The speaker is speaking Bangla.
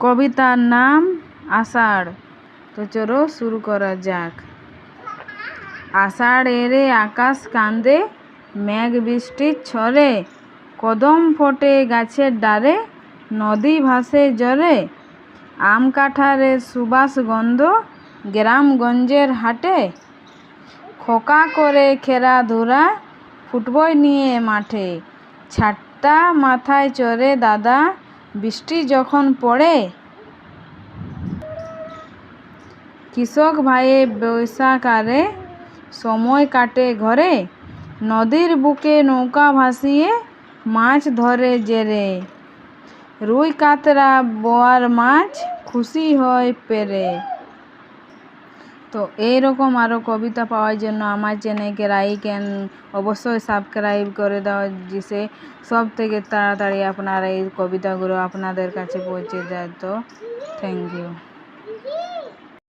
কবিতার নাম আষাঢ়। তো চলো শুরু করা যাক। আষাঢ় এরে আকাশ কান্দে, মেঘ বৃষ্টির ঝড়ে, কদম ফোটে গাছের ডালে, নদী ভাসে জলে, আম কাঁঠালের সুবাস গন্ধ গ্রামগঞ্জের হাটে, খোকা করে খেলাধুলা ফুটবল নিয়ে মাঠে, ছাতা মাথায় চড়ে দাদা বৃষ্টি যখন পড়ে, কৃষক ভাইয়ে বর্ষাকালে সময় কাটে ঘরে, নদীর বুকে নৌকা ভাসিয়ে মাছ ধরে জেরে, রুই কাতরা বোয়াল মাছ খুশি হয় পেরে। তো এইরকম আরও কবিতা পাওয়ার জন্য আমার চ্যানেলকে লাইক অ্যান্ড অবশ্যই সাবস্ক্রাইব করে দাও, যে সব থেকে তাড়াতাড়ি আপনারা এই কবিতাগুলো আপনাদের কাছে পৌঁছে যায়। তো থ্যাংক ইউ।